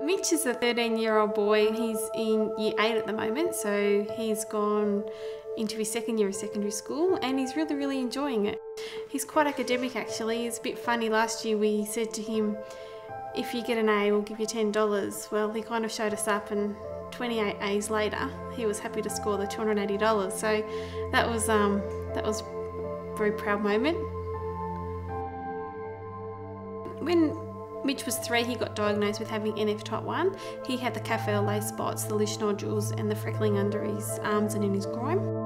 Mitch is a 13-year-old boy. He's in year 8 at the moment, so he's gone into his second year of secondary school and he's really enjoying it. He's quite academic actually. It's a bit funny. Last year we said to him, if you get an A, we'll give you $10. Well, he kind of showed us up, and 28 A's later, he was happy to score the $280. So that was a very proud moment. When Mitch was 3, he got diagnosed with having NF type 1. He had the cafe au lait spots, the Lish nodules and the freckling under his arms and in his groin.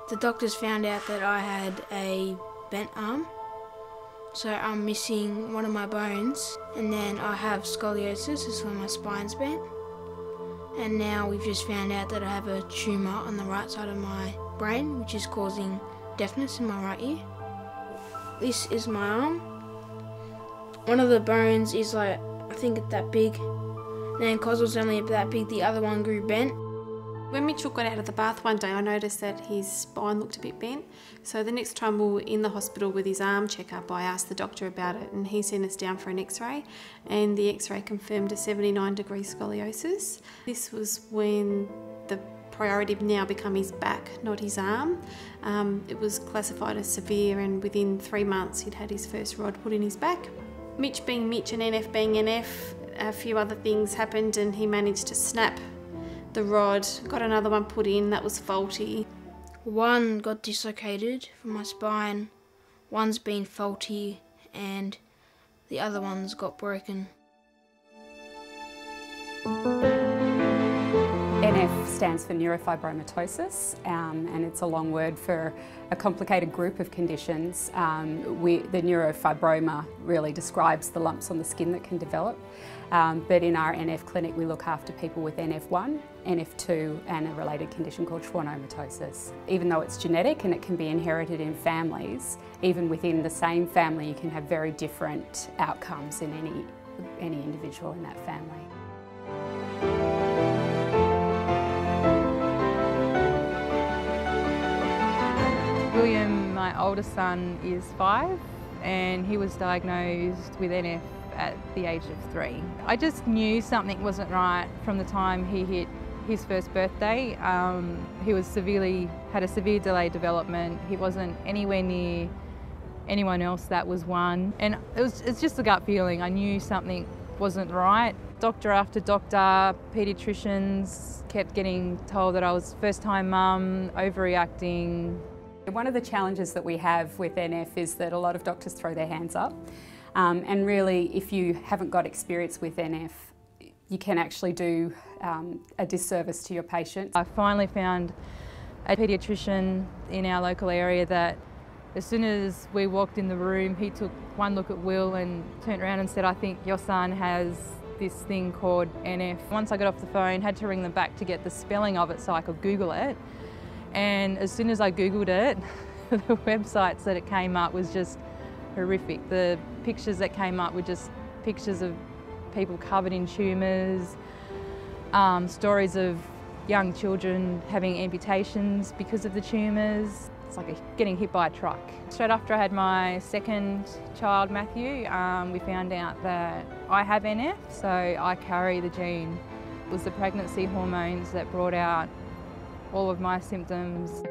The doctors found out that I had a bent arm, so I'm missing one of my bones, and then I have scoliosis, is where my spine's bent, and now we've just found out that I have a tumour on the right side of my brain, which is causing deafness in my right ear. This is my arm. One of the bones is like, I think it's that big, and then because it was only that big, the other one grew bent. When Mitchell got out of the bath one day, I noticed that his spine looked a bit bent. So the next time we were in the hospital with his arm checkup, I asked the doctor about it and he sent us down for an x-ray, and the x-ray confirmed a 79-degree scoliosis. This was when the priority now become his back, not his arm. It was classified as severe, and within 3 months he'd had his first rod put in his back. Mitch being Mitch and NF being NF, a few other things happened and he managed to snap the rod, got another one put in that was faulty. One got dislocated from my spine, one's been faulty, and the other one's got broken. NF stands for neurofibromatosis, and it's a long word for a complicated group of conditions. The neurofibroma really describes the lumps on the skin that can develop, but in our NF clinic we look after people with NF1, NF2 and a related condition called schwannomatosis. Even though it's genetic and it can be inherited in families, even within the same family you can have very different outcomes in any individual in that family. William, my oldest son, is 5 and he was diagnosed with NF at the age of 3. I just knew something wasn't right from the time he hit his first birthday. He had a severe delayed development. He wasn't anywhere near anyone else that was one, and it's just a gut feeling. I knew something wasn't right. Doctor after doctor, paediatricians, kept getting told that I was first-time mum, overreacting. One of the challenges that we have with NF is that a lot of doctors throw their hands up, and really if you haven't got experience with NF, you can actually do a disservice to your patient. I finally found a paediatrician in our local area that as soon as we walked in the room, he took one look at Will and turned around and said, "I think your son has this thing called NF." Once I got off the phone, had to ring them back to get the spelling of it so I could Google it. And as soon as I Googled it, the websites that it came up was just horrific. The pictures that came up were just pictures of people covered in tumours, stories of young children having amputations because of the tumours. It's like getting hit by a truck. Straight after I had my second child, Matthew, we found out that I have NF, so I carry the gene. It was the pregnancy hormones that brought out all of my symptoms.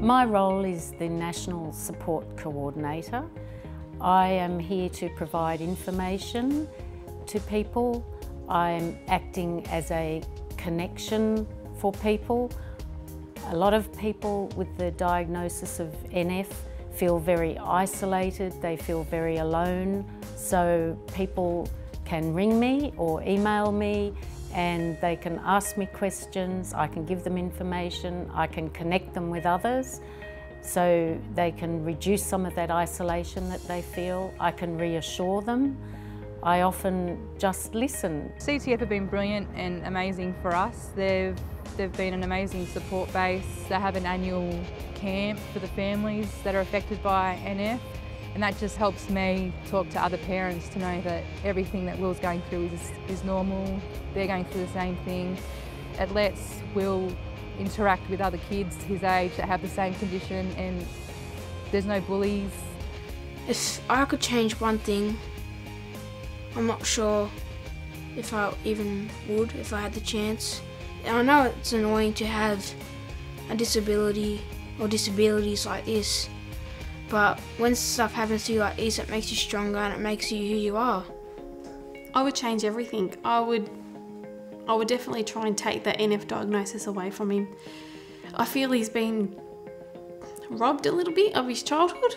My role is the National Support Coordinator. I am here to provide information to people. I'm acting as a connection for people. A lot of people with the diagnosis of NF feel very isolated, they feel very alone. So people can ring me or email me and they can ask me questions, I can give them information, I can connect them with others so they can reduce some of that isolation that they feel. I can reassure them. I often just listen. CTF have been brilliant and amazing for us. They've been an amazing support base. They have an annual camp for the families that are affected by NF, and that just helps me talk to other parents to know that everything that Will's going through is normal. They're going through the same thing. It lets Will interact with other kids his age that have the same condition, and there's no bullies. If I could change one thing, I'm not sure if I even would if I had the chance. I know it's annoying to have a disability or disabilities like this, but when stuff happens to you like this, it makes you stronger and it makes you who you are. I would change everything. I would definitely try and take that NF diagnosis away from him. I feel he's been robbed a little bit of his childhood.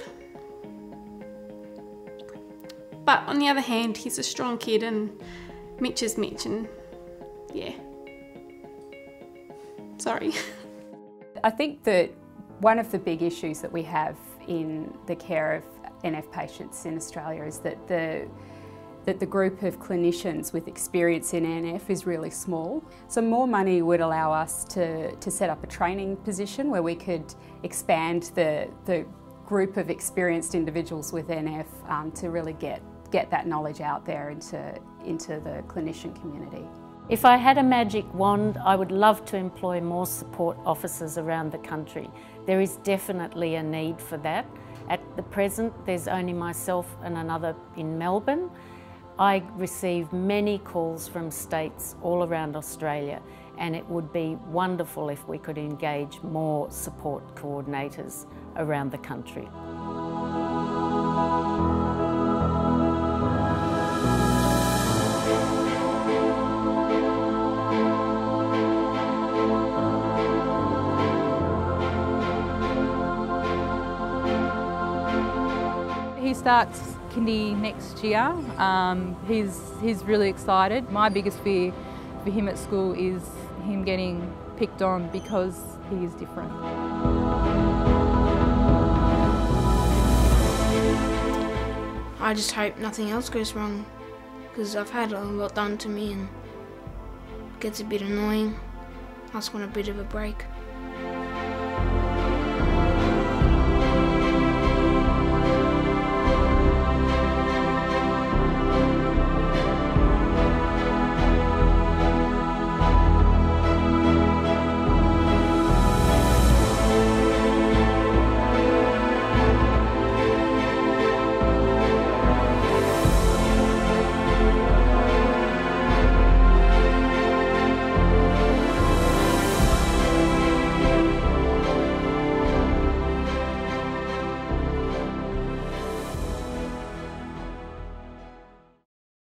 But on the other hand, he's a strong kid and Mitch is Mitch, and yeah. Sorry. I think that one of the big issues that we have in the care of NF patients in Australia is that the group of clinicians with experience in NF is really small. So more money would allow us to set up a training position where we could expand the group of experienced individuals with NF to really get that knowledge out there into the clinician community. If I had a magic wand, I would love to employ more support officers around the country. There is definitely a need for that. At the present, there's only myself and another in Melbourne. I receive many calls from states all around Australia, and it would be wonderful if we could engage more support coordinators around the country. He starts kindy next year. He's really excited. My biggest fear for him at school is him getting picked on because he is different. I just hope nothing else goes wrong, because I've had a lot done to me and it gets a bit annoying. I just want a bit of a break.